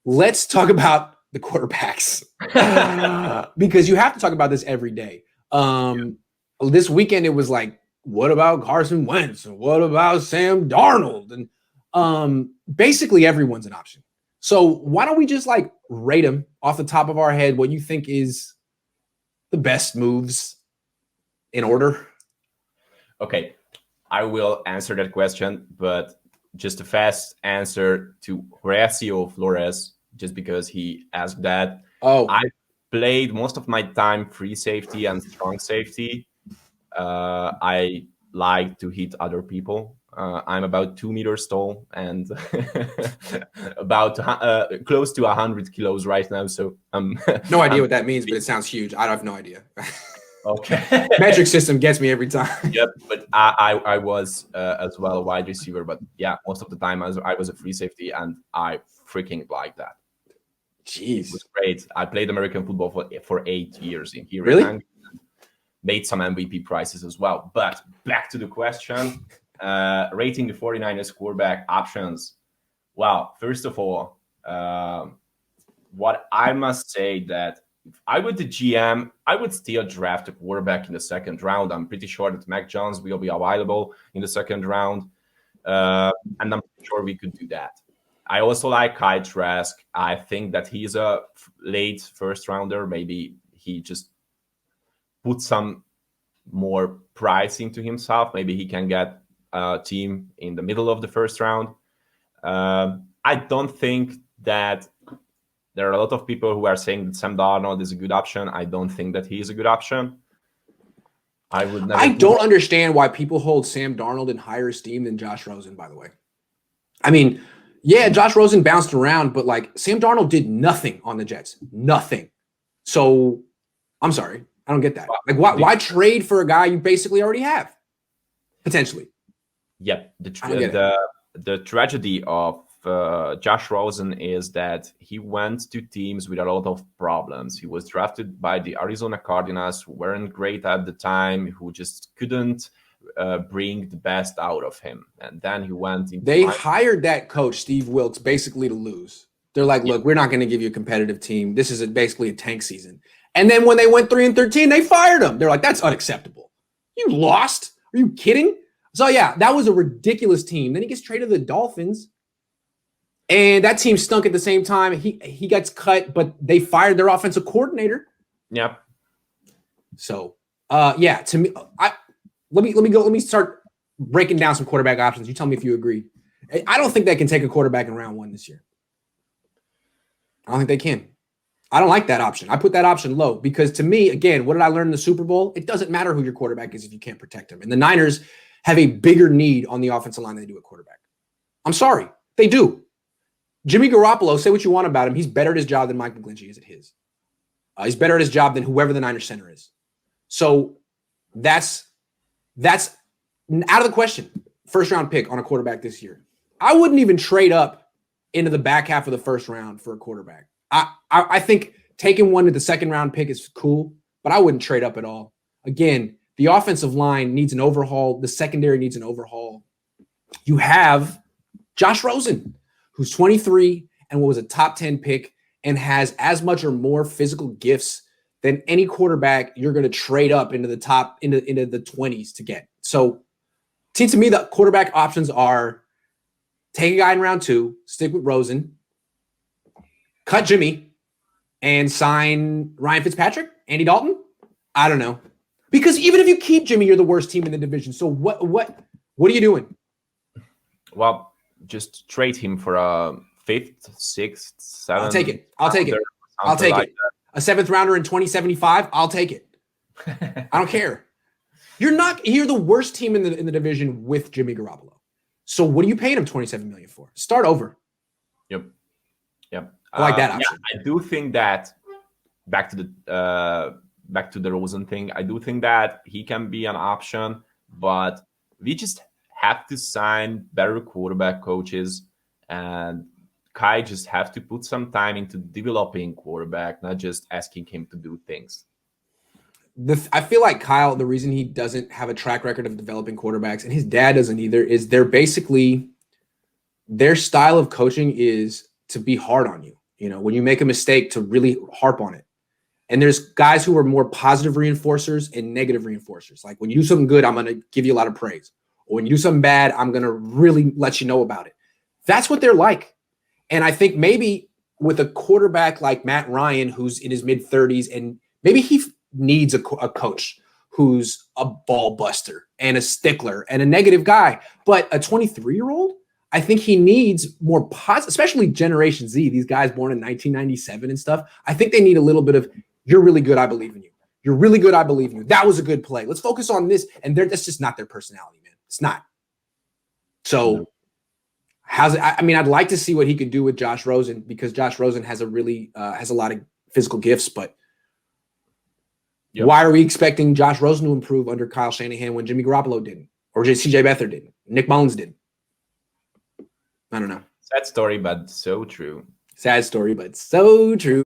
let's talk about the quarterbacks because you have to talk about this every day. This weekend it was like, what about Carson Wentz? And what about Sam Darnold? And basically everyone's an option. So why don't we just like rate them off the top of our head? What you think is the best moves in order? Okay, I will answer that question, but just a fast answer to Horacio Flores, just because he asked that. Oh, I played most of my time free safety and strong safety. I like to hit other people. I'm about 2 meters tall and about close to 100 kilos right now. So no idea what that means, but it sounds huge. I have no idea. Okay. Metric system gets me every time. Yep, but I was as well a wide receiver, but yeah, most of the time I was a free safety, and I freaking like that. Jeez, it was great. I played American football for 8 years in here. Really? In Hungary, made some MVP prizes as well. But back to the question, rating the 49ers quarterback options. Well, first of all, what I must say that if I were the GM, I would still draft a quarterback in the second round. I'm pretty sure that Mac Jones will be available in the second round. And I'm sure we could do that. I also like Kyle Trask. I think that he's a late first rounder. Maybe he just put some more price into himself. Maybe he can get a team in the middle of the first round. I don't think that there are a lot of people who are saying that Sam Darnold is a good option. I don't think that he is a good option. I would never. I don't understand why people hold Sam Darnold in higher esteem than Josh Rosen, by the way. I mean, yeah, Josh Rosen bounced around, but like Sam Darnold did nothing on the Jets. Nothing. So I'm sorry. I don't get that. Like, why trade for a guy you basically already have? Potentially. Yep. The tragedy of Josh Rosen is that he went to teams with a lot of problems. He was drafted by the Arizona Cardinals, who weren't great at the time, who just couldn't bring the best out of him. And then he went into They hired that coach, Steve Wilkes, basically to lose. They're like, look, we're not going to give you a competitive team. This is basically a tank season. And then when they went 3-13, they fired him. They're like, that's unacceptable. You lost? Are you kidding? So yeah, that was a ridiculous team. Then he gets traded to the Dolphins. And that team stunk at the same time. He gets cut, but they fired their offensive coordinator. Yep. So yeah, to me, let me start breaking down some quarterback options. You tell me if you agree. I don't think they can take a quarterback in round 1 this year. I don't think they can. I don't like that option. I put that option low because to me, again, what did I learn in the Super Bowl? It doesn't matter who your quarterback is if you can't protect him. And the Niners have a bigger need on the offensive line than they do at quarterback. I'm sorry. They do. Jimmy Garoppolo, say what you want about him. He's better at his job than Mike McGlinchey is at his. He's better at his job than whoever the Niners center is. So that's out of the question. First round pick on a quarterback this year. I wouldn't even trade up into the back half of the first round for a quarterback. I think taking one to the second round pick is cool, but I wouldn't trade up at all. Again, the offensive line needs an overhaul. The secondary needs an overhaul. You have Josh Rosen, who's 23 and was a top 10 pick and has as much or more physical gifts than any quarterback you're going to trade up into the top, into the 20s to get. So to me, the quarterback options are take a guy in round 2, stick with Rosen, cut Jimmy, and sign Ryan Fitzpatrick, Andy Dalton. I don't know. Because even if you keep Jimmy, you're the worst team in the division. So what are you doing? Well, just trade him for a 5th, 6th, 7th. I'll take it. I'll take it. A 7th rounder in 2075. I'll take it. I don't care. You're the worst team in the division with Jimmy Garoppolo. So what are you paying him $27 million for? Start over. Yep. I like that option. Yeah, I do think that back to the Rosen thing. I do think that he can be an option, but we just have to sign better quarterback coaches, and Kai just have to put some time into developing quarterback, not just asking him to do things. I feel like Kyle, the reason he doesn't have a track record of developing quarterbacks, and his dad doesn't either, is their style of coaching is to be hard on you. when you make a mistake, to really harp on it. And there's guys who are more positive reinforcers and negative reinforcers. Like when you do something good, I'm going to give you a lot of praise. Or when you do something bad, I'm going to really let you know about it. That's what they're like. And I think maybe with a quarterback like Matt Ryan, who's in his mid-30s, and maybe he needs a coach who's a ball buster and a stickler and a negative guy. But a 23-year-old, I think he needs more positive, especially Generation Z, these guys born in 1997 and stuff. I think they need a little bit of, you're really good, I believe in you. You're really good, I believe in you. That was a good play. Let's focus on this. And that's just not their personality, man. It's not. So I'd like to see what he could do with Josh Rosen, because Josh Rosen has a lot of physical gifts, but why are we expecting Josh Rosen to improve under Kyle Shanahan when Jimmy Garoppolo didn't, or CJ Beathard didn't, Nick Mullins didn't? I don't know. Sad story, but so true. Sad story, but so true.